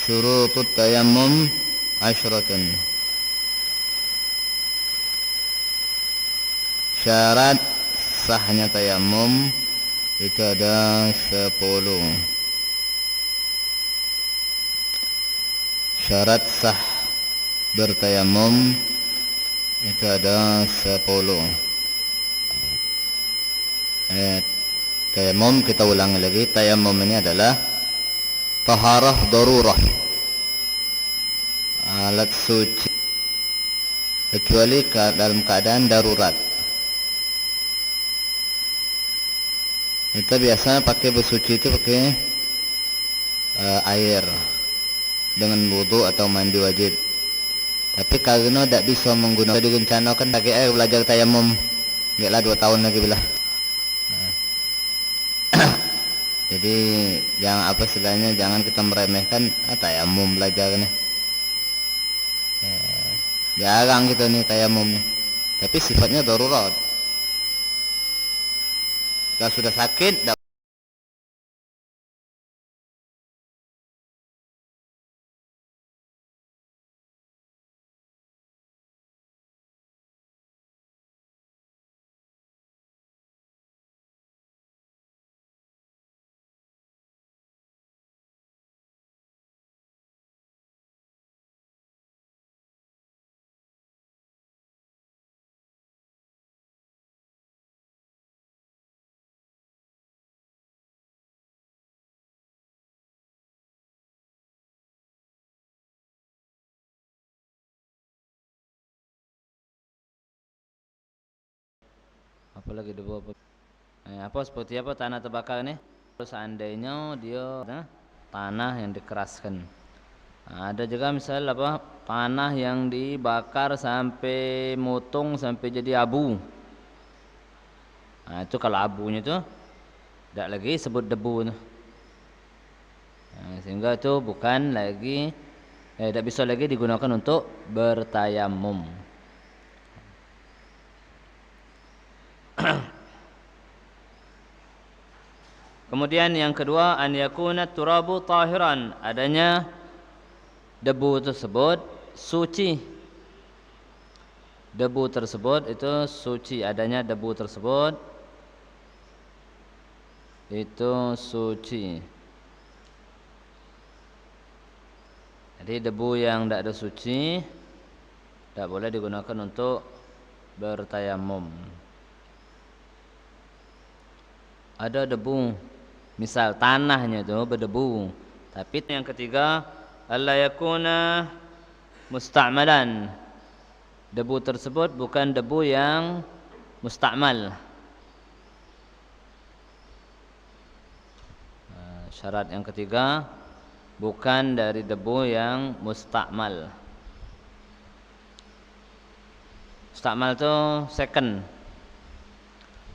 syurutut tayammum asyratun. Syarat sahnya tayammum itu ada 10. Syarat sah bertayamum itu ada 10. Tayamum kita ulangi lagi. Tayamum ini adalah taharah darurah, alat suci kecuali dalam keadaan darurat. Kita biasa pakai bersuci itu pakai air dengan wudu atau mandi wajib. Tapi karena tidak bisa menggunakan direncanakan pakai air belajar tayamum, enggaklah 2 tahun lagi bila. Jadi yang apa istilahnya, jangan kita meremehkan tayamum belajar nih. Jarang kita nih tayamum nih. Tapi sifatnya darurat. Kalau sudah sakit apalagi debu apa seperti apa tanah terbakar ini. Seandainya dia tanah yang dikeraskan. Ada juga misal apa tanah yang dibakar sampai motong sampai jadi abu. Itu kalau abunya itu tidak lagi sebut debu. Sehingga itu bukan lagi tidak bisa lagi digunakan untuk bertayamum. Kemudian yang kedua, an yakuna turabu tahiran, adanya debu tersebut suci. Debu tersebut itu suci, adanya debu tersebut itu suci. Jadi debu yang tidak ada suci tidak boleh digunakan untuk bertayamum. Ada debu, misal tanahnya itu berdebu. Tapi yang ketiga, alla yakuna musta'malan. Debu tersebut bukan debu yang musta'mal. Syarat yang ketiga, bukan dari debu yang musta'mal. Musta'mal itu second,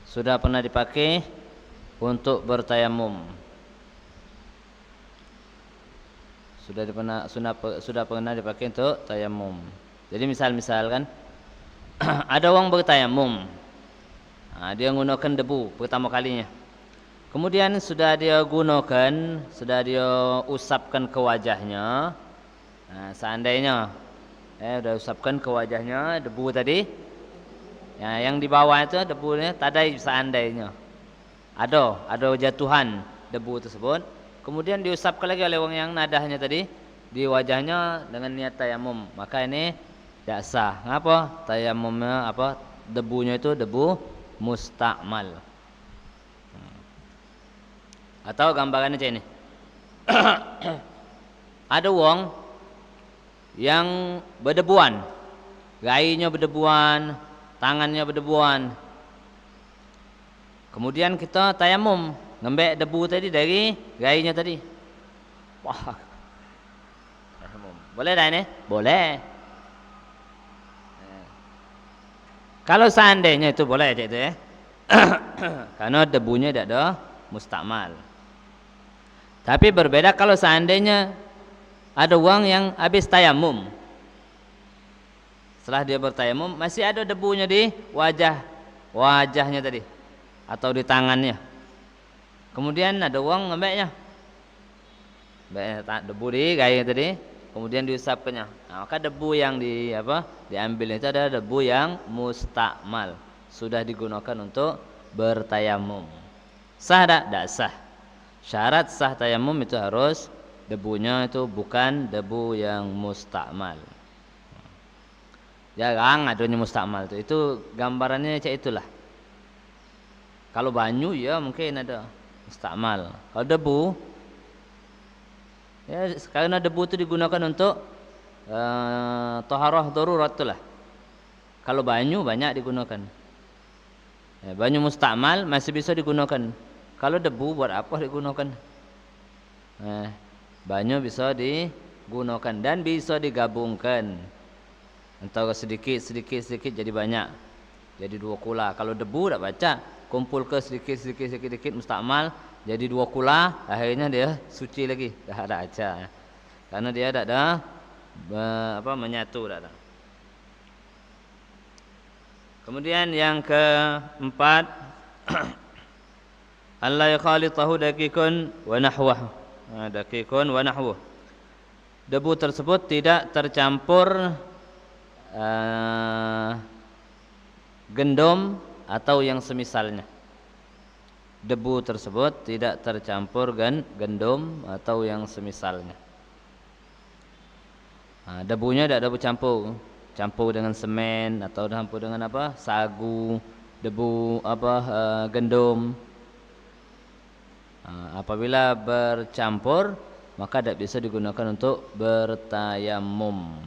sudah pernah dipakai untuk bertayamum. Sudah pernah dipakai untuk tayamum. Jadi misal kan ada orang bertayamum. Dia menggunakan debu pertama kalinya. Kemudian sudah dia gunakan, sudah dia usapkan ke wajahnya. Seandainya sudah usapkan ke wajahnya debu tadi. Yang di bawah itu debunya tadai seandainya. Ada jatuhan debu tersebut, kemudian diusapkan lagi oleh orang yang nadahnya tadi di wajahnya dengan niat tayamum, maka ini tidak sah. Ngapa? Tayamumnya apa? Debunya itu debu musta'mal. Atau gambarannya ini. Ada orang yang berdebuan, gainya berdebuan, tangannya berdebuan. Kemudian kita tayamum, ngembek debu tadi dari gainya tadi. Wah. Boleh dah ini? Boleh. Kalau seandainya itu boleh itu ya. Karena debunya tidak ada mustakmal. Tapi berbeda kalau seandainya ada orang yang habis tayamum. Setelah dia bertayamum masih ada debunya di wajahnya tadi atau di tangannya. Kemudian ada orang ngembeknya. Debu di gaya tadi, kemudian diusapkannya. Nah, maka debu yang diambil itu adalah debu yang mustakmal, sudah digunakan untuk bertayamum. Sah tak? Tak sah. Syarat sah tayamum itu harus debunya itu bukan debu yang mustakmal. Jarang adanya mustakmal itu. Itu gambarannya cak itulah. Kalau banyu ya mungkin ada mustakmal. Kalau debu, ya karena debu itu digunakan untuk taharah darurat itulah. Kalau banyu banyak digunakan. Ya, banyu mustakmal masih bisa digunakan. Kalau debu buat apa digunakan? Banyu bisa digunakan dan bisa digabungkan. Antara sedikit jadi banyak. Jadi 2 kula. Kalau debu tak baca, kumpul ke sedikit mustakmal jadi 2 kula, akhirnya dia suci lagi. Dah ada aja. Karena dia tak ada menyatu tak ada. Kemudian yang keempat, alla yakhalitahu dakikun wa nahwahu. Dakikun wa nahwuh. Debu tersebut tidak tercampur gendom atau yang semisalnya. Debu tersebut tidak tercampur gendom atau yang semisalnya. Debunya tidak debu campur dengan semen atau campur dengan sagu, debu gendom. Apabila bercampur maka tidak bisa digunakan untuk bertayamum.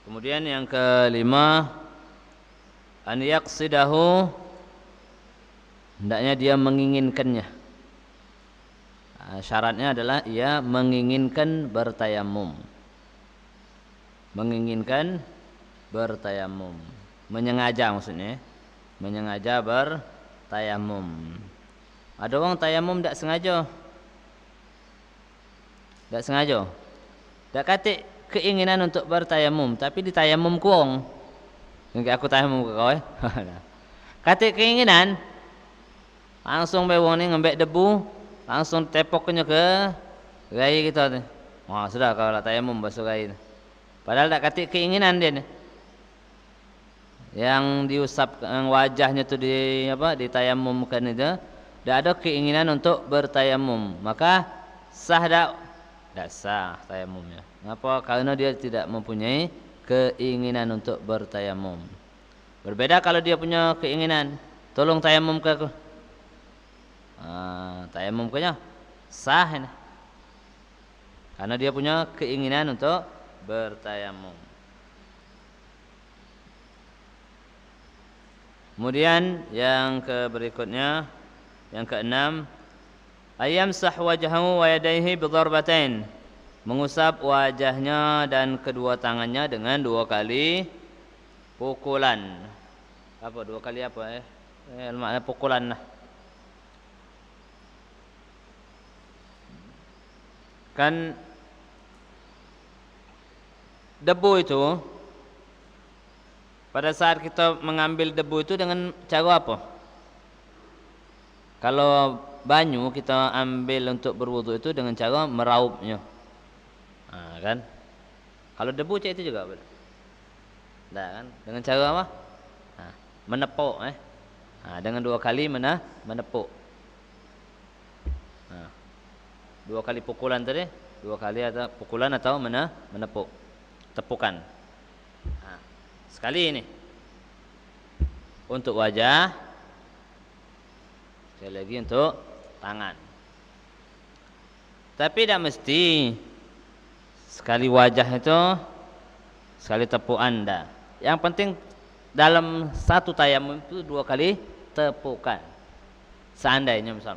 Kemudian yang kelima, an yaqsidahu, hendaknya dia menginginkannya. Syaratnya adalah ia menginginkan bertayamum. Menginginkan bertayamum. Menyengaja maksudnya. Menyengaja bertayamum. Ada orang tayamum tak sengaja. Tak sengaja. Tak katik keinginan untuk bertayamum, tapi ditayamum kuong. Yang aku tayamum ke kau katik keinginan, langsung bewong ni ngembek debu, langsung tepoknya ke gaya kita tu. Wah, sudah kau lah tayamum basuh gaya. Padahal tak katik keinginan dia ni. Yang diusap wajahnya tu ditayamumkan itu, dah ada keinginan untuk bertayamum, maka sah tak? Tak sah tayamumnya. Kenapa? Karena dia tidak mempunyai keinginan untuk bertayamum. Berbeda kalau dia punya keinginan, tolong tayamum ke aku. Tayamum kenya sah ini. Karena dia punya keinginan untuk bertayamum. Kemudian yang berikutnya, yang keenam, ayamsah wajhahu wa yadayhi bi darbatain. Mengusap wajahnya dan kedua tangannya dengan 2 kali pukulan. Apa 2 kali apa makna pukulan lah. Kan debu itu, pada saat kita mengambil debu itu dengan cara apa? Kalau banyu kita ambil untuk berwudu itu dengan cara meraupnya. Kan? Kalau debu cak itu juga betul. Dah kan? Dengan cara apa? Menepuk dengan 2 kali menepuk. 2 kali pukulan tadi, 2 kali atau pukulan atau menepuk. Tepukan. Sekali ini. Untuk wajah, sekali lagi untuk tangan. Tapi tidak mesti sekali wajah itu sekali tepuk anda. Yang penting dalam satu tayamum itu 2 kali tepukan. Seandainya misal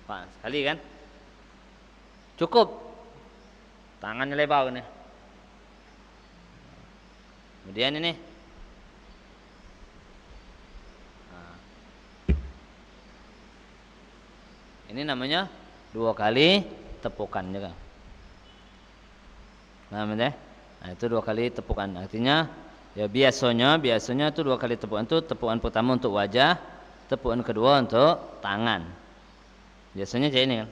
sekali kan cukup, tangannya lebar ni. Kemudian ini Ini namanya 2 kali tepukan juga. Nah, itu 2 kali tepukan. Artinya ya biasanya itu 2 kali tepukan itu tepukan pertama untuk wajah, tepukan kedua untuk tangan. Biasanya kayak ini kan.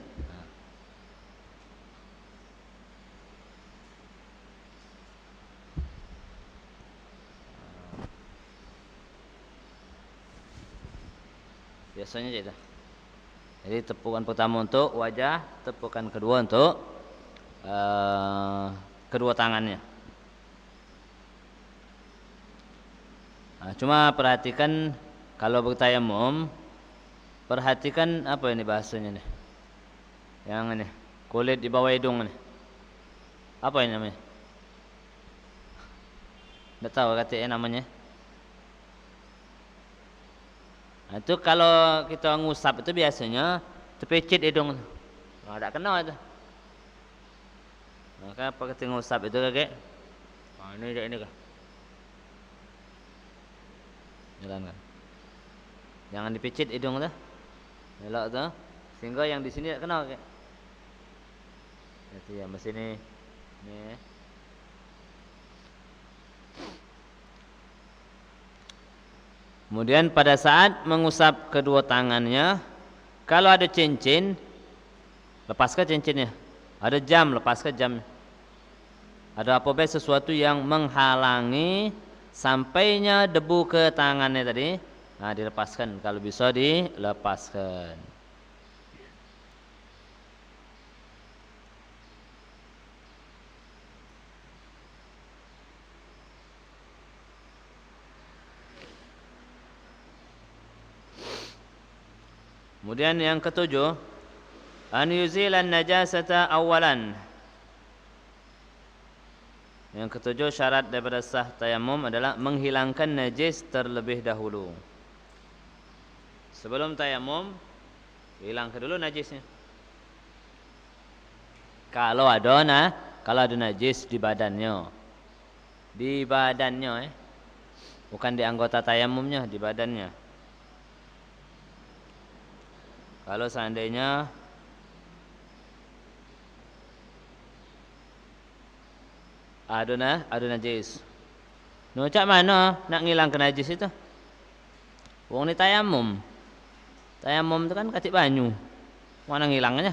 Biasanya kayak itu. Jadi tepukan pertama untuk wajah, tepukan kedua untuk kedua tangannya. Nah, cuma perhatikan kalau bertayamum, perhatikan apa ini bahasanya nih? Yang ini, kulit di bawah hidung nih. Apa ini namanya? Enggak tahu katanya namanya. Nah, itu kalau kita ngusap itu biasanya terpicit hidung. Nah, enggak kena itu. Maka pakai ngusap itu kakek. Nah, ini kah? Jalan kan. Jangan dipicit hidung tuh. Elok tuh. Sehingga yang di sini tak kena kakek. Jadi yang mesin ini. Nih. Kemudian pada saat mengusap kedua tangannya, kalau ada cincin, lepaskan cincinnya. Ada jam, lepaskan jam. Ada apa sesuatu yang menghalangi sampainya debu ke tangannya tadi, nah dilepaskan. Kalau bisa dilepaskan. Kemudian yang ketujuh, an yuzilan najasata awalan. Yang ketujuh syarat daripada sah tayamum adalah menghilangkan najis terlebih dahulu. Sebelum tayamum, hilangkan dulu najisnya. Kalau ada najis di badannya. Di badannya bukan di anggota tayamumnya, di badannya. Kalau seandainya ada najis. No, cak mana nak ngilangkan najis itu? Wong ni tayamum. Tayamum itu kan katik banyu. Mana ngilangnya?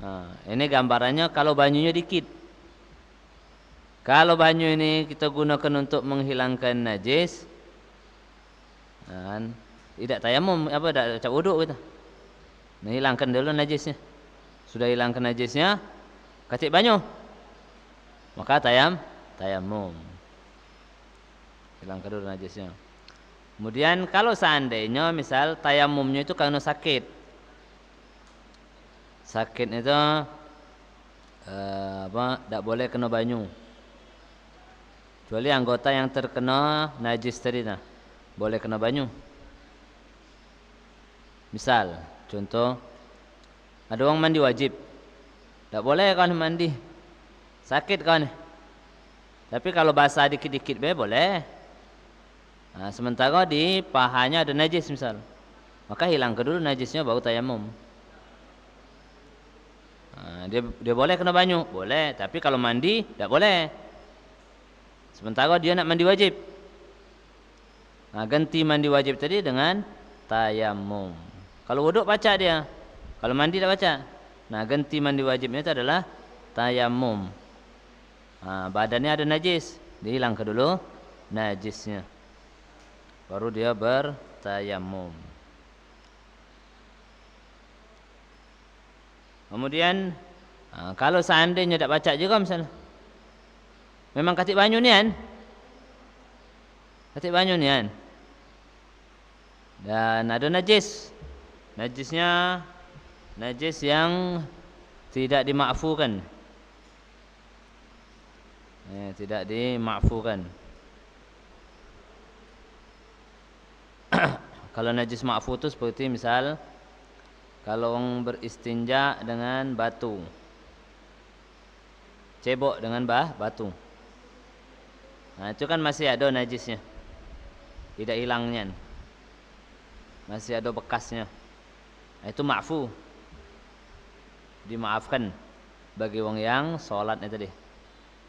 Nah, ini gambarannya kalau banyunya dikit. Kalau banyu ini kita gunakan untuk menghilangkan najis, dan tidak tayamum, tidak ucap wuduk kita. Menghilangkan dulu najisnya. Sudah hilangkan najisnya, katik banyu, maka tayamum. Hilangkan dulu najisnya. Kemudian kalau seandainya misal tayamumnya itu karena sakit. Sakit itu tidak boleh kena banyu. Kecuali anggota yang terkena najis tadi boleh kena banyu. Misal, contoh, ada orang mandi wajib. Tak boleh kawan mandi. Sakit kawan. Tapi kalau basah dikit-dikit boleh. Nah, sementara di pahanya ada najis misal. Maka hilangkan dulu najisnya baru tayamum. Nah, dia boleh kena banyu? Boleh. Tapi kalau mandi, tak boleh. Sementara dia nak mandi wajib. Nah, ganti mandi wajib tadi dengan tayamum. Kalau wuduk baca dia. Kalau mandi tak baca. Nah, ganti mandi wajibnya itu adalah tayamum. Nah, badannya ada najis, dihilangkan dulu najisnya. Baru dia bertayamum. Kemudian kalau seandainya tak baca juga misalnya. Memang katik banyu ni kan? Katik banyu ni kan? Dan ada najis. Najisnya najis yang tidak dimakfukan. Tidak dimakfukan. Kalau najis makfu itu seperti misal kalau orang beristinja dengan batu, cebok dengan batu. Nah, itu kan masih ada najisnya, tidak hilangnya. masih ada bekasnya. Nah, itu ma'fu. Dimaafkan bagi wong yang sholatnya tadi,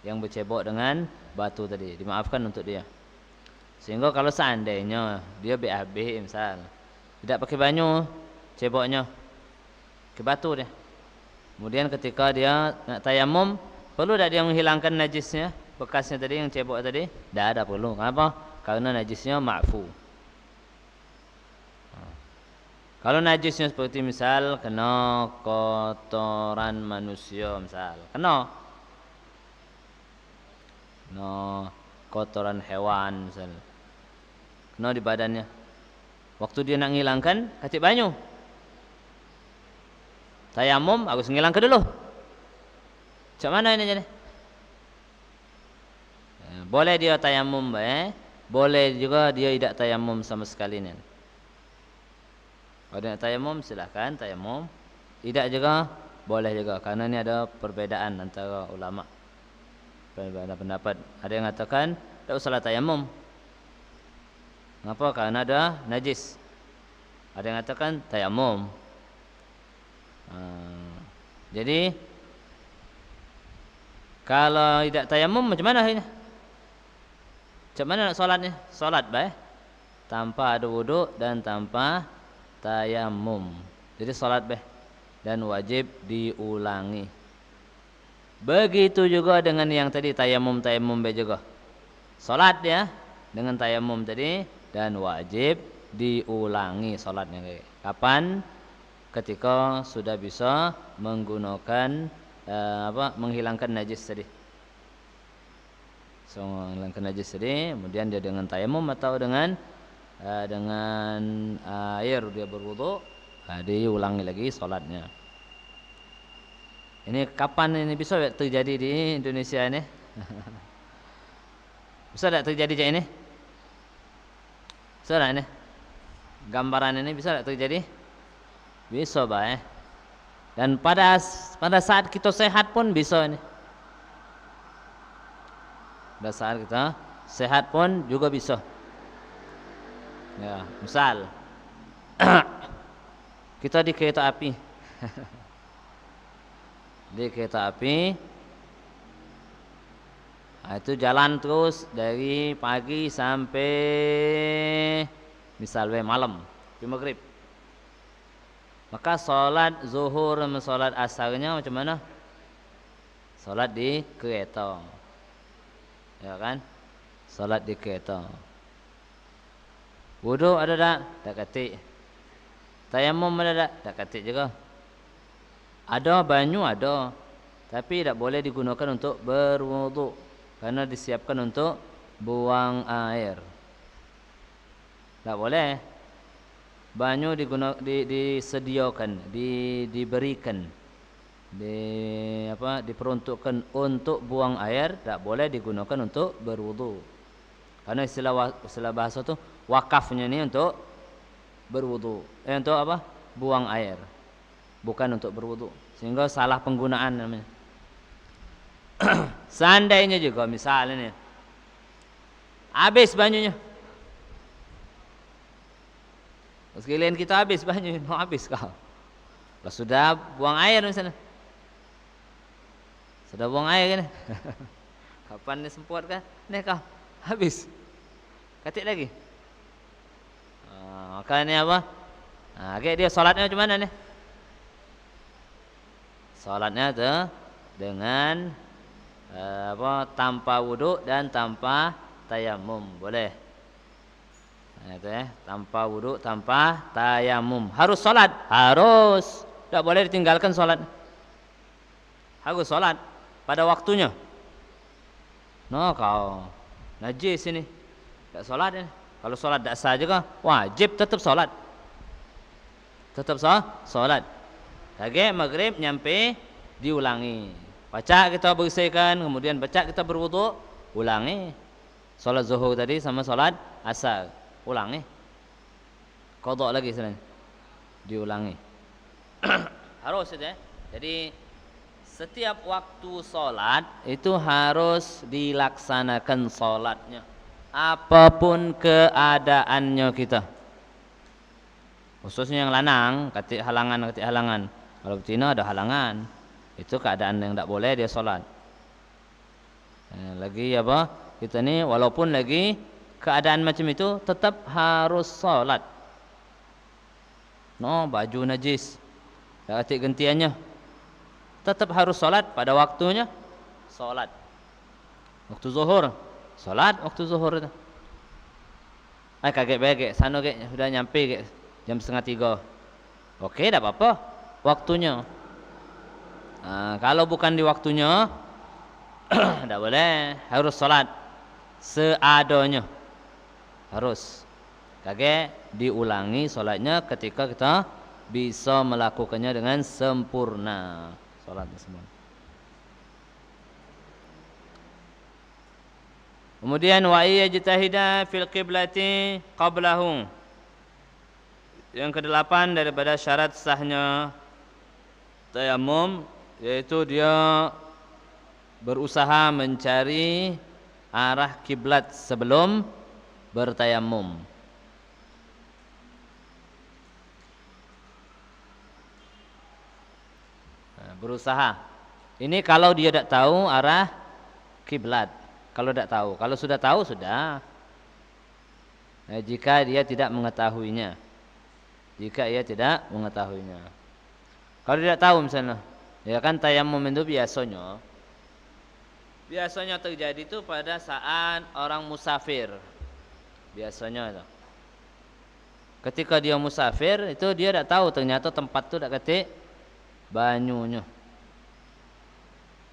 yang bercebok dengan batu tadi, dimaafkan untuk dia. Sehingga kalau seandainya dia BAB misal, tidak pakai banyu ceboknya, ke batu dia. Kemudian ketika dia nak tayamum, perlu tak dia menghilangkan najisnya, bekasnya tadi yang cebok tadi? Tak ada perlu. Kenapa? Karena najisnya ma'fu. Kalau najisnya seperti misal kena kotoran manusia misal, kena kotoran hewan misal, kena di badannya. Waktu dia nak ngilangkan, kacik banyu. Tayamum, harus ngilangkan dulu. Macam mana ini jadi? Boleh dia tayamum, boleh juga dia tidak tayamum sama sekali ni. Kalau nak tayamum silahkan tayamum. Tidak juga boleh juga, karena ini ada perbedaan antara ulama. Perbedaan pendapat. Ada yang mengatakan tak usahlah tayamum. Kenapa? Karena ada najis. Ada yang mengatakan tayamum. Jadi kalau tidak tayamum macam mana ini? Macam mana nak solatnya? Solat tanpa ada wuduk dan tanpa tayamum. Jadi salat dan wajib diulangi. Begitu juga dengan yang tadi tayamum juga. Salat ya dengan tayamum tadi dan wajib diulangi salatnya. Kapan? Ketika sudah bisa menggunakan menghilangkan najis tadi. So, menghilangkan najis tadi, kemudian dia dengan tayamum atau dengan air dia berwudu, diulangi lagi salatnya. Ini kapan ini bisa terjadi di Indonesia ini? Bisa tak terjadi macam ini? Bisa tak ini? Gambaran ini bisa tak terjadi? Bisa Dan pada saat kita sehat pun bisa ini. Pada saat kita sehat pun juga bisa. Ya, misal kita di kereta api. Di kereta api itu jalan terus dari pagi sampai misal malam, di maghrib. Maka solat zuhur dan solat asarnya macam mana? Solat di kereta. Ya kan? Solat di kereta. Wudu ada tak? Tak katik. Tayamum ada tak? Tak katik juga. Ada banyu ada, tapi tak boleh digunakan untuk berwudu karena disiapkan untuk buang air. Tak boleh. Banyu disediakan, diberikan, diperuntukkan untuk buang air, tak boleh digunakan untuk berwudu. Karena istilah bahasa tu wakafnya ni untuk berwudu. Untuk apa? Buang air. Bukan untuk berwudu. Sehingga salah penggunaan namanya. Seandainya juga misalnya ni, habis banyunya. Sekalian kita habis banyu, mau habis kau. Kalau sudah buang air misalnya. Sudah buang air kan? Kapan ni sempat kan? Ni kau habis. Katik lagi. Makanya apa? Dia solatnya macam mana ni? Solatnya tu dengan tanpa wudu dan tanpa tayamum, boleh. Tanpa wudu, tanpa tayamum. Harus solat, harus. Tak boleh ditinggalkan solat. Harus solat pada waktunya. Kau najis ini, tak solat ini. Kalau solat tak sah juga, wajib tetap solat. Tetap solat. Lagi maghrib nyampe diulangi. Baca kita bersihkan, kemudian baca kita berwudu, ulangi. Solat zuhur tadi sama solat asar, ulangi. Qadha lagi sebenarnya. Diulangi. Harus ya. Jadi setiap waktu solat itu harus dilaksanakan solatnya, apapun keadaannya kita. Khususnya yang lanang, katik halangan. Kalau betina ada halangan, itu keadaan yang tidak boleh dia sholat. Lagi apa? Kita ni walaupun lagi keadaan macam itu tetap harus sholat. No, baju najis, katik gentiannya, tetap harus sholat pada waktunya. Sholat waktu zuhur, sholat waktu zuhur itu. Kaget sana sudah nyampe jam 2:30. Oke, tidak apa-apa waktunya. Kalau bukan di waktunya tidak boleh, harus sholat seadanya, harus. Kaget diulangi sholatnya ketika kita bisa melakukannya dengan sempurna sholat tersebut. Kemudian wa yajtahida fil qiblati qablahu. Yang ke-8 daripada syarat sahnya tayammum, yaitu dia berusaha mencari arah kiblat sebelum bertayammum. Berusaha. Ini kalau dia tidak tahu arah kiblat. Kalau tidak tahu, kalau sudah tahu sudah. Jika dia tidak mengetahuinya, kalau tidak tahu misalnya, ya kan tayammum itu biasanya terjadi itu pada saat orang musafir. Biasanya itu. Ketika dia musafir itu dia tidak tahu ternyata tempat itu tidak ketik banyunya.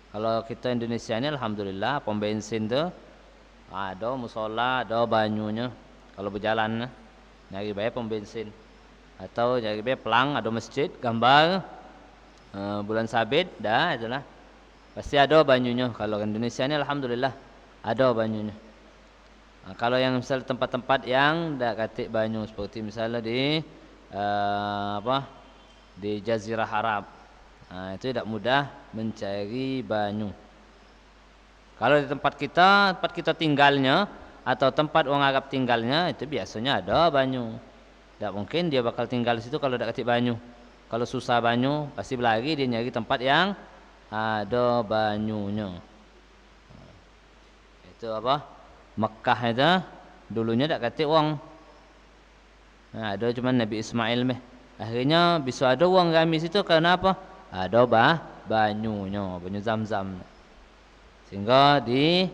Kalau kita Indonesia ini alhamdulillah pom bensin tuh ada musola, ada banyunya. Kalau berjalan nyari bae pom bensin atau nyari bae pelang, ada masjid, gambar bulan sabit, dah itulah. Pasti ada banyunya. Kalau Indonesia ini alhamdulillah ada banyunya. Kalau yang misalnya tempat-tempat yang tidak katik banyu seperti misalnya di di Jazirah Arab. Itu tidak mudah mencari banyu. Kalau di tempat kita tinggalnya atau tempat orang Arab tinggalnya itu biasanya ada banyu. Tidak mungkin dia bakal tinggal di situ kalau tidak ketik banyu. Kalau susah banyu pasti berlari dia nyari tempat yang ada banyunya. Itu apa? Mekah itu dulunya tidak ketik uang. Ada cuma Nabi Ismail meh. Akhirnya bisa ada uang kami situ karena apa? Ada banyunya, banyu Zam-Zam. Sehingga di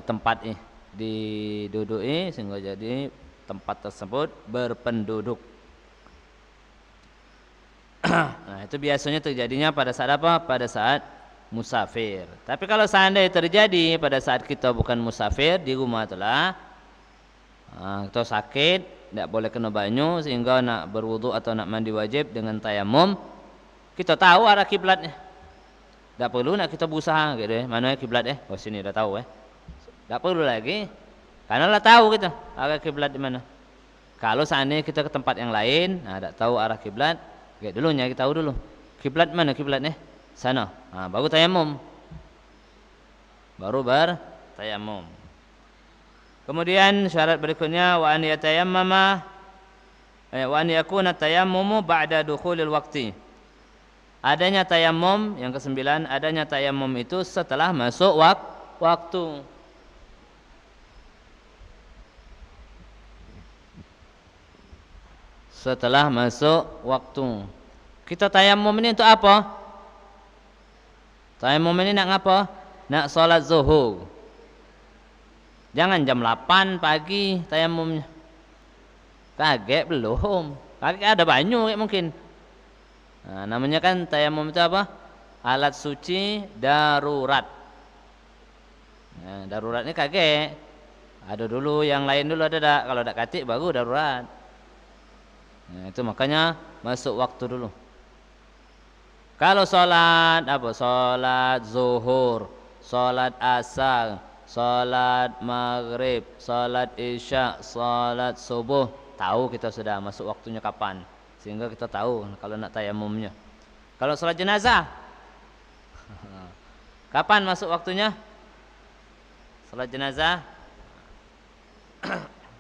tempat ini diduduki sehingga jadi tempat tersebut berpenduduk. Nah, itu biasanya terjadinya pada saat apa? Pada saat musafir. Tapi kalau seandainya terjadi pada saat kita bukan musafir, di rumah itulah kita sakit, tidak boleh kena banyu sehingga nak berwudu atau nak mandi wajib dengan tayamum, kita tahu arah kiblatnya. Tak perlu nak kita berusaha gitu, mana kiblat oh sini dah tahu Tak perlu lagi. Karena lah tahu kita arah kiblat di mana. Kalau seandainya kita ke tempat yang lain, tak tahu arah kiblat, dulu nyari tahu dulu. Kiblat mana kiblatnya? Sana. Baru tayamum. Baru bertayamum. Kemudian syarat berikutnya wa an yatayammama wa an yakuna tayammumu ba'da dukhulil waqti. Adanya tayamum, yang ke-9, adanya tayamum itu setelah masuk waktu. Setelah masuk waktu. Kita tayamum ini untuk apa? Tayamum ini nak ngapa? Nak salat zuhur. Jangan jam 8 pagi tayamumnya. Kaget belum. Kaget ada banyu mungkin. Namanya kan tayamum itu apa? Alat suci darurat. Darurat ini kaget. Ada dulu, yang lain dulu ada tak? Kalau tak katik baru darurat. Itu makanya masuk waktu dulu. Kalau sholat apa? Sholat zuhur, sholat asar, sholat maghrib, sholat isya, sholat subuh, tahu kita sudah masuk waktunya kapan, sehingga kita tahu kalau nak tayamumnya. Kalau sholat jenazah, kapan masuk waktunya? Sholat jenazah,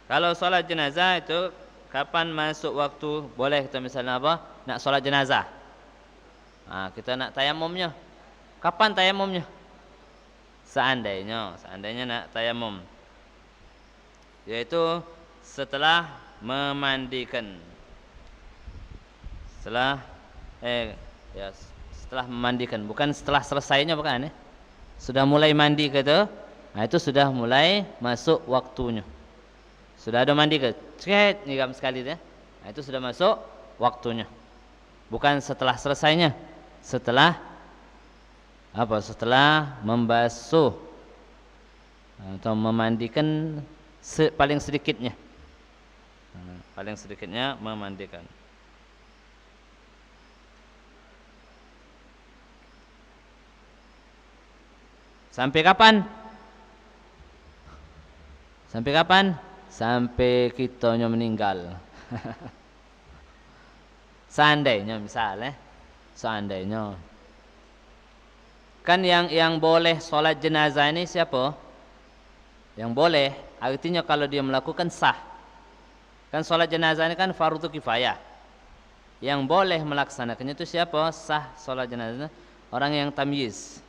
kalau sholat jenazah itu kapan masuk waktu boleh kita misalnya apa? Nak solat jenazah. Kita nak tayamumnya. Kapan tayamumnya? Seandainya nak tayamum, yaitu setelah memandikan. Setelah memandikan, bukan setelah selesainya, bukan ya. Sudah mulai mandi gitu. Itu sudah mulai masuk waktunya. Sudah ada mandi ke? Cek nyigam sekali deh. Itu sudah masuk waktunya. Bukan setelah selesainya. Setelah membasuh atau memandikan paling sedikitnya. Paling sedikitnya memandikan. Sampai kapan? Sampai kitanya meninggal. Seandainya misalnya, kan yang boleh sholat jenazah ini siapa? Yang boleh, artinya kalau dia melakukan sah. Kan sholat jenazah ini kan fardu kifayah. Yang boleh melaksanakannya itu siapa? Sah sholat jenazah, orang yang tamyiz.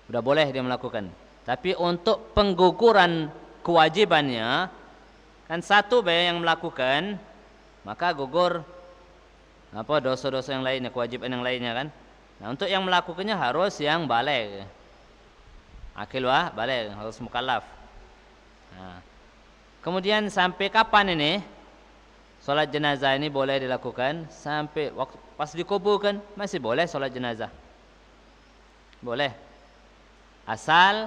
Sudah boleh dia melakukan. Tapi untuk pengguguran kewajibannya, kan satu yang melakukan, maka gugur dosa-dosa yang lainnya, kewajiban yang lainnya kan. Nah, untuk yang melakukannya harus yang baligh. Akil baligh, harus mukallaf. Kemudian sampai kapan ini salat jenazah ini boleh dilakukan? Sampai waktu pas dikuburkan masih boleh salat jenazah. Boleh. Asal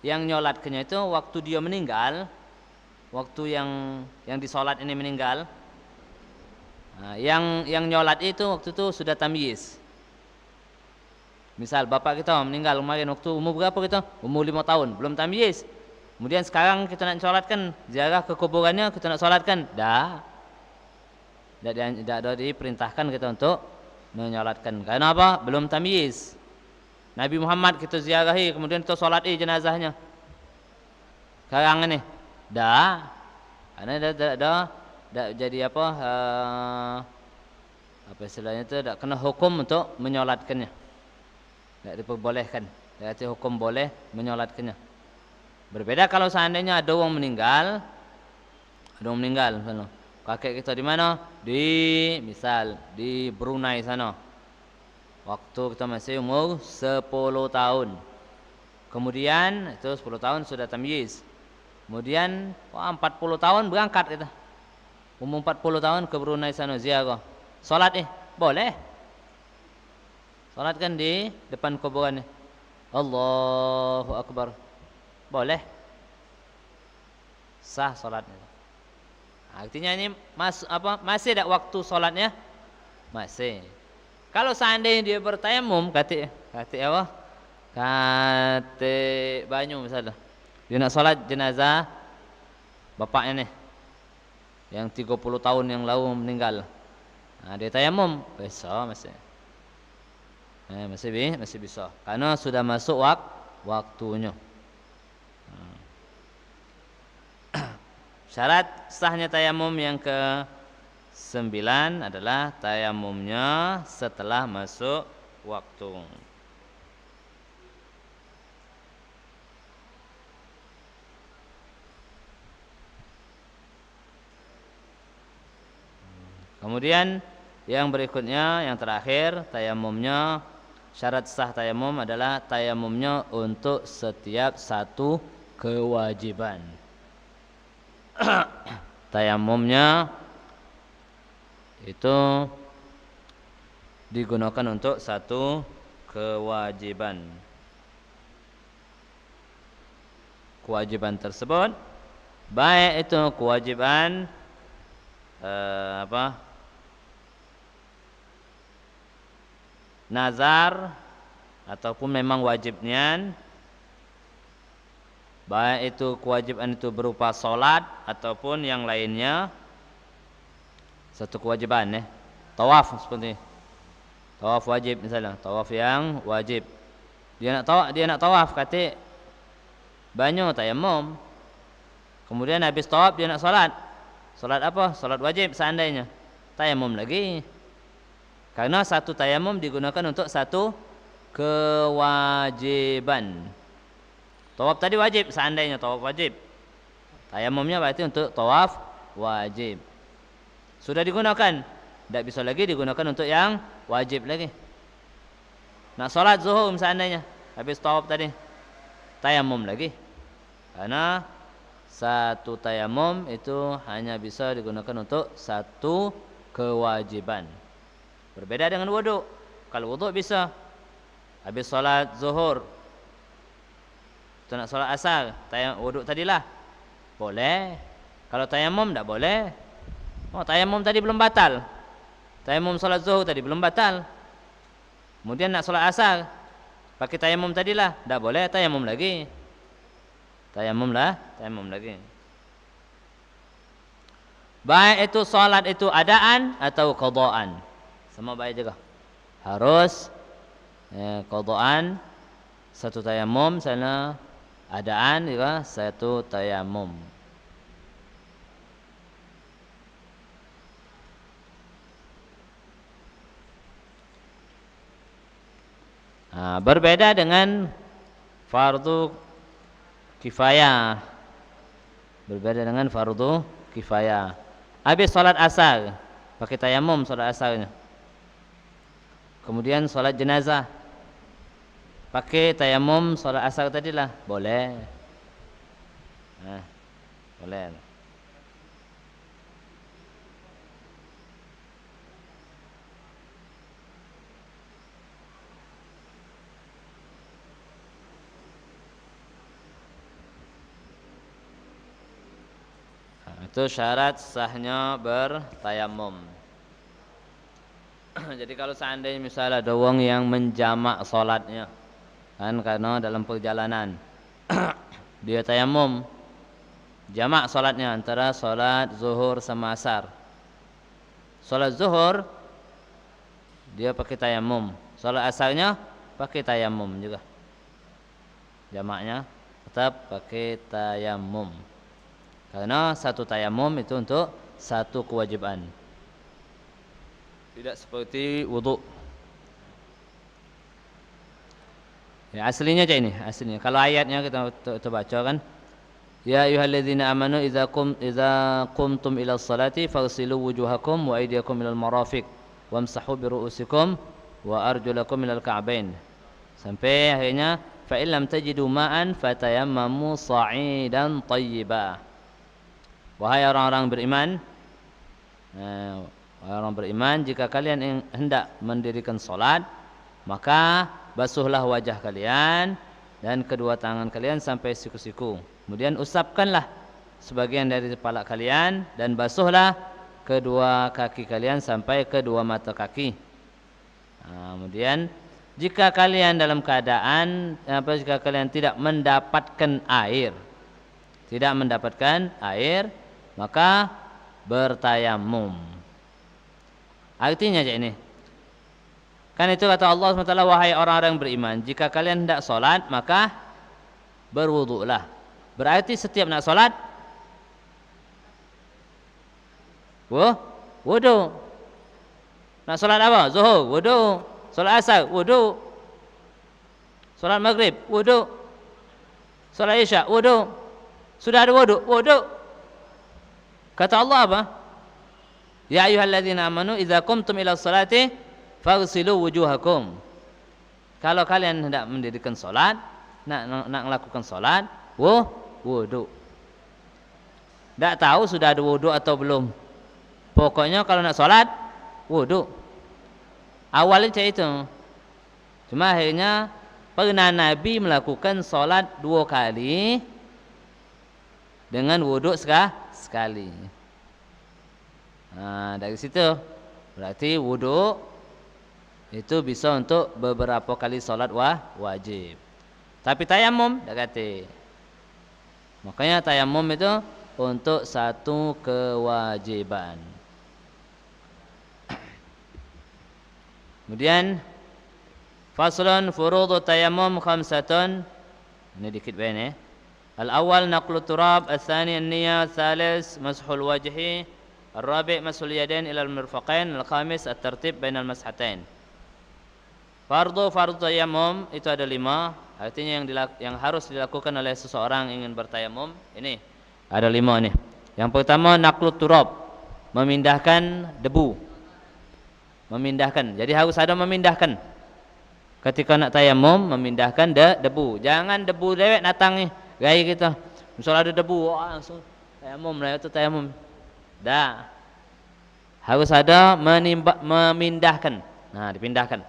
yang nyolatkannya itu waktu dia meninggal, waktu yang disolat ini meninggal. Yang nyolat itu waktu itu sudah tamyiz. Misal bapak kita meninggal kemarin waktu umur berapa kita? Umur 5 tahun, belum tamyiz. Kemudian sekarang kita nak sholatkan, ziarah ke kuburannya kita nak sholatkan, tidak ada diperintahkan kita untuk menyolatkan. Karena apa? Belum tamyiz. Nabi Muhammad kita ziarahi, kemudian kita sholati jenazahnya. Sekarang ini, karena tidak jadi apa istilahnya itu, tidak kena hukum untuk menyolatkannya. Tidak diperbolehkan. Berarti hukum boleh menyolatkannya. Berbeda kalau seandainya ada orang meninggal. Kakek kita di mana? Misal di Brunei sana. Waktu kita masih umur 10 tahun. Kemudian itu 10 tahun sudah tamyiz. Kemudian 40 tahun berangkat kita. Umur 40 tahun ke Brunei sana ziarah. Salat boleh. Salat kan di depan kuburan. Allahu Akbar. Boleh. Sah salatnya. Artinya ini masih ada waktu salatnya? Masih. Kalau seandainya dia bertayamum, kata banyu misalnya, dia nak salat jenazah bapaknya nih, yang 30 tahun yang lalu meninggal. Dia tayamum, bisa masih bisa, karena sudah masuk waktunya. Syarat sahnya tayamum yang ke-9 adalah tayamumnya setelah masuk waktu. Kemudian yang berikutnya, yang terakhir, tayamumnya, syarat sah tayamum adalah tayamumnya untuk setiap satu kewajiban. Tayamumnya itu digunakan untuk satu kewajiban. Kewajiban tersebut baik itu kewajiban nazar ataupun memang wajibnya, baik itu kewajiban itu berupa sholat ataupun yang lainnya. Satu kewajiban tawaf seperti tawaf wajib misalnya, tawaf yang wajib. Dia nak tawaf kata banyu tayamum. Kemudian habis tawaf dia nak salat. Solat apa? Solat wajib seandainya. Tayamum lagi. Karena satu tayamum digunakan untuk satu kewajiban. Tawaf tadi wajib seandainya tawaf wajib. Tayamumnya berarti untuk tawaf wajib. Sudah digunakan, tidak bisa lagi digunakan untuk yang wajib lagi. Nak solat zuhur seandainya habis tawaf tadi, tayamum lagi. Karena satu tayamum itu hanya bisa digunakan untuk satu kewajiban. Berbeda dengan wudu. Kalau wudu bisa habis solat zuhur, tu nak solat asar, wudu tadilah boleh. Kalau tayamum tak boleh. Oh, tayamum tadi belum batal. Tayamum solat zuhur tadi belum batal. Kemudian nak solat asar, pakai tayamum tadilah, tak boleh, tayamum lagi. Tayamum lagi. Baik itu solat itu adaan atau qadaan, sama baik juga. Harus qadaan satu tayamum, sana adaan juga satu tayamum. Berbeda dengan fardu kifayah. Berbeda dengan fardu kifayah. Habis salat asar, pakai tayamum salat asarnya. Kemudian salat jenazah, pakai tayamum salat asar tadilah, boleh. Boleh. Itu syarat sahnya bertayamum. Jadi kalau seandainya misalnya ada orang yang menjamak solatnya, kan karena dalam perjalanan dia tayamum, jamak solatnya antara solat zuhur sama asar. Solat zuhur dia pakai tayamum, solat asarnya pakai tayamum juga. Jamaknya tetap pakai tayamum. Karena satu tayamum itu untuk satu kewajiban. Tidak seperti wudu. Ya, aslinya aja ini, aslinya. Kalau ayatnya kita baca kan, ya ayyuhalladzina amanu idza qumtum ila sholati faghsilu wujuhakum wa aydiyakum ilal marafiq wamsahu bi ru'usikum wa arjulakum ilal ka'bain. Sampai akhirnya fa in lam tajidu ma'an fatayammamu sa'idan thayyiba. Wahai orang-orang beriman, jika kalian hendak mendirikan solat, maka basuhlah wajah kalian dan kedua tangan kalian sampai siku-siku. Kemudian usapkanlah sebagian dari kepala kalian dan basuhlah kedua kaki kalian sampai kedua mata kaki. Kemudian jika kalian dalam keadaan jika kalian tidak mendapatkan air, maka bertayamum. Artinya ini, kan itu kata Allah SWT, wahai orang-orang beriman, jika kalian hendak solat maka berwudulah. Berarti setiap nak solat wudu. Nak solat apa? Zuhur, wudu. Solat asar, wudu. Solat maghrib, wudu. Solat isya, wudu. Sudah ada wudu, wudu. Kata Allah apa? Ya ayyuhalladzina amanu idza qumtum ila sholati faghsilu wujuhakum. Kalau kalian hendak mendirikan salat, nak melakukan salat, wudu. Tak tahu sudah ada wudu atau belum. Pokoknya kalau nak salat, wudu. Awalnya macam itu. Cuma akhirnya pernah Nabi melakukan salat 2 kali dengan wudu sekali. Dari situ berarti wudu itu bisa untuk beberapa kali solat wajib. Tapi tayamum tak kata. Makanya tayamum itu untuk satu kewajiban. Kemudian faslun furudhu tayamum khamsatun. Ini dikit baik. Al-awwal naqlu turab, al-thani an-niyah, al-thalith mashul wajhi, al-rabi' mashul yadain ila al-mirfaqain, al-khamis at-tartib bainal mashatain. Fardu tayammum itu ada 5. Artinya yang harus dilakukan oleh seseorang ingin bertayamum ini ada 5 nih. Yang pertama naqlu turab, memindahkan debu. Memindahkan. Jadi harus ada memindahkan. Ketika nak tayamum memindahkan debu. Jangan debu dewek datang ni gaya kita. Misal ada debu, langsung tayamum lah itu tayamum. Dah. Harus ada memindahkan. Nah, dipindahkan.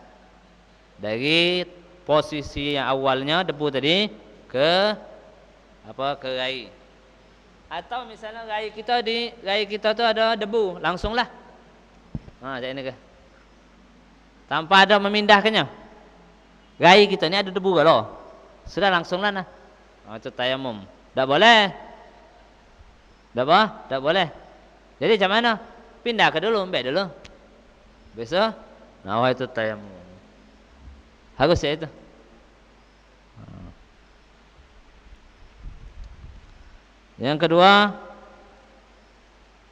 Dari posisi yang awalnya debu tadi ke rai. Atau misalnya rai kita tu ada debu, langsunglah. Macam ini ke? Tanpa ada memindahkannya. Rai kita ni ada debu kalau. Sudah langsunglah nah. Itu tayamum. Tak boleh. Tak boleh. Jadi macam mana? Pindah ke dulu, ambil dulu. Besok nawa itu tayamum. Harus ya itu. Yang kedua,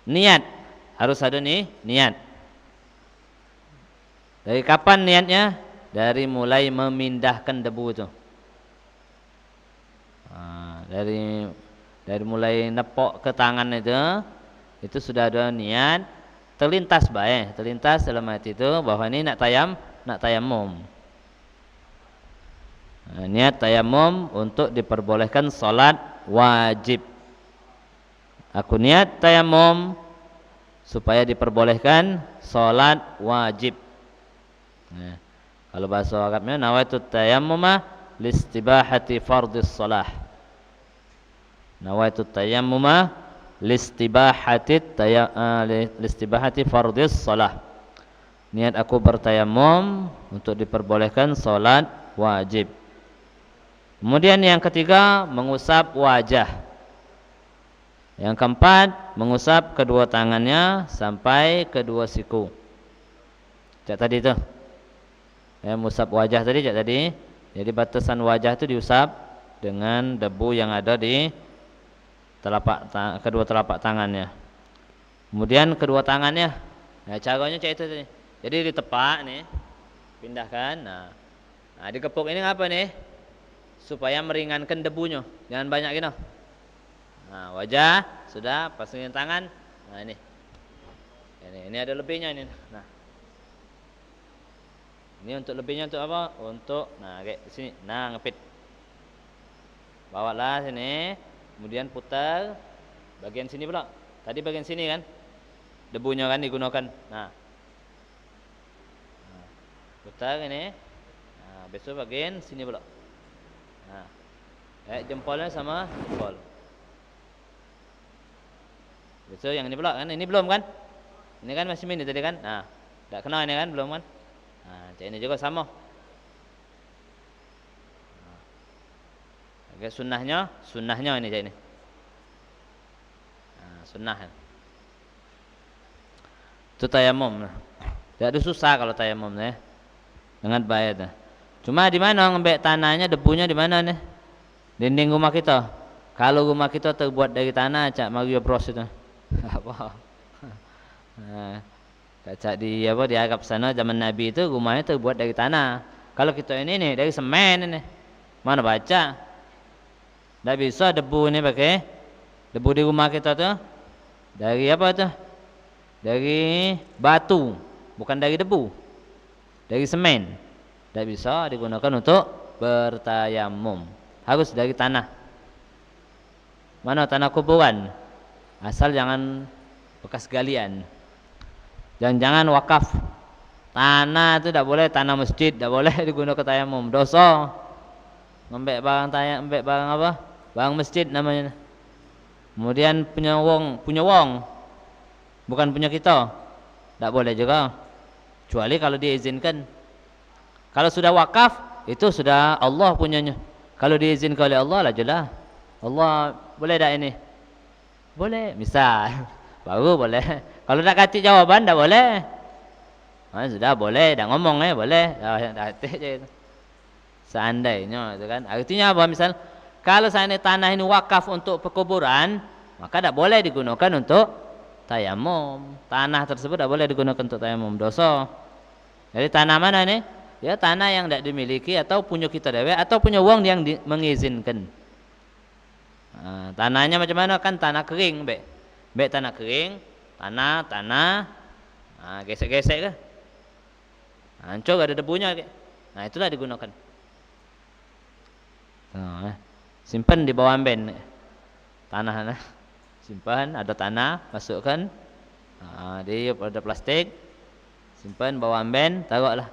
niat. Harus ada niat. Dari kapan niatnya? Dari mulai memindahkan debu itu. Dari mulai nepok ke tangan itu sudah ada niat. Terlintas dalam hati itu bahwa ini nak tayamum. Niat tayamum untuk diperbolehkan salat wajib. Aku niat tayamum supaya diperbolehkan salat wajib. Kalau bahasa Arabnya nawaitu tayammuma listibahati fardhis shalah. Nawaitu tayammuma listibahati fardhis shalah. Niat aku bertayamum untuk diperbolehkan salat wajib. Kemudian yang ketiga mengusap wajah. Yang keempat mengusap kedua tangannya sampai kedua siku. Cak tadi tu. Mengusap wajah tadi cak tadi. Jadi batasan wajah itu diusap dengan debu yang ada di kedua telapak tangannya. Kemudian kedua tangannya. Nah, caranya cak itu tadi. Jadi ditepak nih. Pindahkan. Nah, dikepuk ini apa nih? Supaya meringankan debunya. Jangan banyak gitu. Nah, wajah sudah, pasangin tangan. Nah, ini ada lebihnya ini. Nah. Ini untuk lebihnya untuk apa? Untuk kayak sini. Nah, ngepit. Bawalah sini, kemudian putar bagian sini pula. Tadi bagian sini kan? Debunya kan digunakan. Nah. Putar ini. Nah, besok bagian sini pula. Nah. Jempolnya sama jempol. Besok yang ini pula kan? Ini belum kan? Ini kan masih mini tadi kan? Nah, tak kena ini kan? Belum kan? Nah, ini juga sama. Oke, sunnahnya ini cak ini. Nah, sunnah. Itu tayamum. Tidak ada susah kalau tayamum nih. Dengan baik dah. Cuma di mana ngambil tanahnya, debunya di mana nih? Dinding rumah kita. Kalau rumah kita terbuat dari tanah, cak Mario Bros itu. Apa? Nah, cak di Arab sana zaman Nabi itu rumahnya terbuat dari tanah. Kalau kita ini nih dari semen ini. Mana baca? Tak bisa debu ini pakai. Debu di rumah kita tuh dari apa tuh? Dari batu, bukan dari debu. Dari semen. Tak bisa digunakan untuk bertayamum. Harus dari tanah. Mana tanah kuburan? Asal jangan bekas galian. Jangan wakaf. Tanah itu tidak boleh, tanah masjid tidak boleh digunakan tayamum. Dosa. Ngambil barang apa? Barang masjid namanya. Kemudian punya wong. Bukan punya kita. Tidak boleh juga. Kecuali kalau diizinkan. Kalau sudah wakaf, itu sudah Allah punyanya. Kalau diizinkan oleh Allah lah jelas. Allah boleh tak ini? Boleh, misal baru boleh. Kalau tak kasih jawaban tak boleh. Sudah boleh, dah ngomong boleh. Dah hati je itu. Seandainya itu kan. Artinya apa? Misal Kalau seandainya tanah ini wakaf untuk pekuburan, maka tidak boleh digunakan untuk tayamum. Tanah tersebut tidak boleh digunakan untuk tayamum, dosa. Jadi tanah mana nih? Ya tanah yang tidak dimiliki atau punya kita dewe atau punya uang yang mengizinkan. Nah, tanahnya macam mana? Kan tanah kering, tanah kering, tanah, nah, gesek-gesek ke? Hancur ada debunya, nah itulah digunakan. Nah, simpan di bawah amben tanah, simpan ada tanah, masukkan, nah, di ada plastik, simpan bawah amben, taruhlah.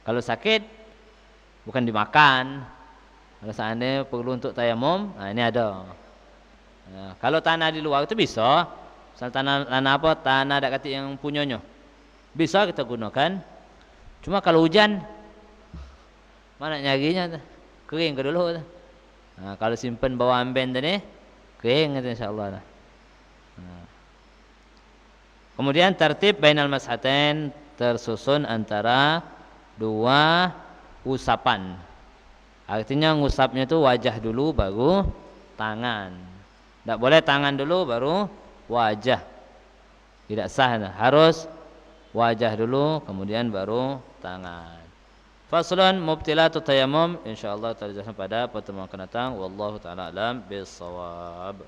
Kalau sakit bukan dimakan. Kalau seandainya perlu untuk tayamum, nah ini ada. Nah, kalau tanah di luar itu bisa. Misal tanah apa? Tanah ada kati yang punyanya. Bisa kita gunakan. Cuma kalau hujan, mana nyarinya? Kering ke dulu. Nah, kalau simpan bawah amben tadi, kering insyaallah. Nah. Kemudian tertib bainal mashatain, tersusun antara dua usapan. Artinya ngusapnya itu wajah dulu baru tangan. Tidak boleh tangan dulu baru wajah. Tidak sah. Harus wajah dulu kemudian baru tangan. Faslun mubtilatu tayammum, insyaallah terjelaskan pada pertemuan akan datang. Wallahu taala alam bissawab.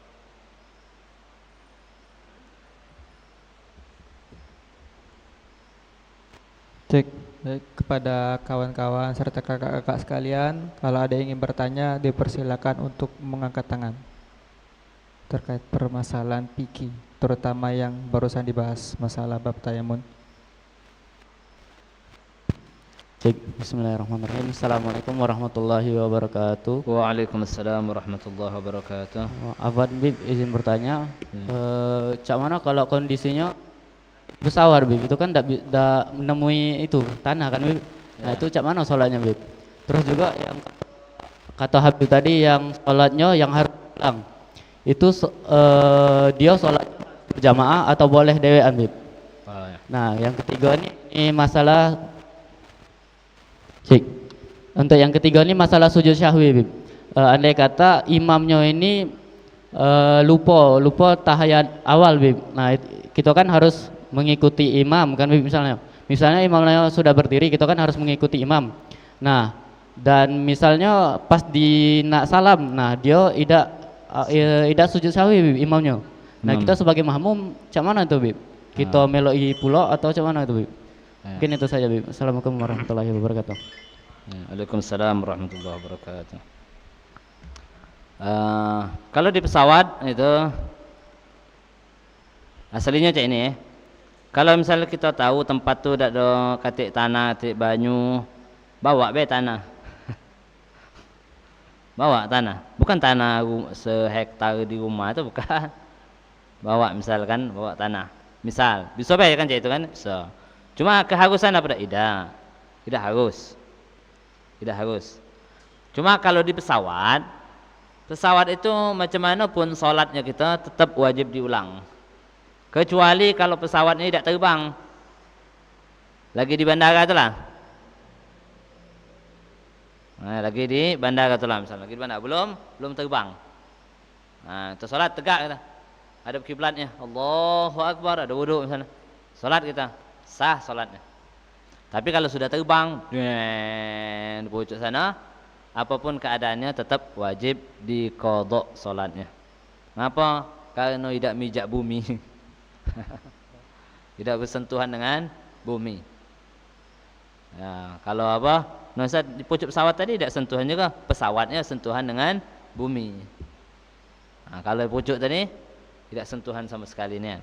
Cek. Kepada kawan-kawan serta kakak-kakak sekalian, kalau ada yang ingin bertanya dipersilakan untuk mengangkat tangan terkait permasalahan fikih, terutama yang barusan dibahas masalah bab tayamun. Cek. Bismillahirrahmanirrahim. Assalamualaikum warahmatullahi wabarakatuh. Waalaikumsalam warahmatullahi wabarakatuh. Afwan Bib, izin bertanya, cak mana kalau kondisinya pesawat Bib, itu kan tidak menemui itu tanah kan Bib. Nah itu cak mana sholatnya Bib? Terus juga yang kata Habib tadi yang sholatnya yang harus pulang, itu dia sholat berjamaah atau boleh dewean Bib? Nah yang ketiga ini masalah cik. Untuk yang ketiga ini masalah sujud syahwi Bib. Andai kata imamnya ini lupa tahiyat awal Bib. Nah kita kan harus mengikuti imam kan misalnya imamnya sudah berdiri, kita kan harus mengikuti imam. Nah dan misalnya pas di nak salam, nah dia tidak sujud sahwi imamnya. Nah kita sebagai makmum cak mana tuh Bib? Kita meloi pula atau cak mana tuh Bib? Mungkin itu saja Bib. Assalamualaikum warahmatullahi wabarakatuh. Waalaikumsalam warahmatullahi wabarakatuh. Kalau di pesawat itu aslinya cak ini ya. Kalau misalnya kita tahu tempat tu dak ada katik tanah, katik banyu, bawa be tanah. Bawa tanah, bukan tanah sehektar di rumah itu bukan. Bawa misalkan bawa tanah. Misal, bisa be kan cak itu kan? Bisa. Cuma keharusan apa tidak? Tidak harus. Tidak harus. Cuma kalau di pesawat itu macam mana pun solatnya kita tetap wajib diulang. Kecuali kalau pesawat ini tidak terbang, lagi di bandara itulah. Nah, lagi di bandara itulah misalnya, lagi di bandara belum terbang. Nah, itu solat tegak kita, hadap kiblatnya, Allahu Akbar, ada wudu misalnya, solat kita sah solatnya. Tapi kalau sudah terbang, di pucuk sana, apapun keadaannya tetap wajib diqadha solatnya. Kenapa? Karena tidak mijak bumi. Tidak bersentuhan dengan bumi. Ya, kalau apa? Nasa di pucuk pesawat tadi tidak sentuhan juga, pesawatnya sentuhan dengan bumi. Nah, kalau pucuk tadi tidak sentuhan sama sekali nih.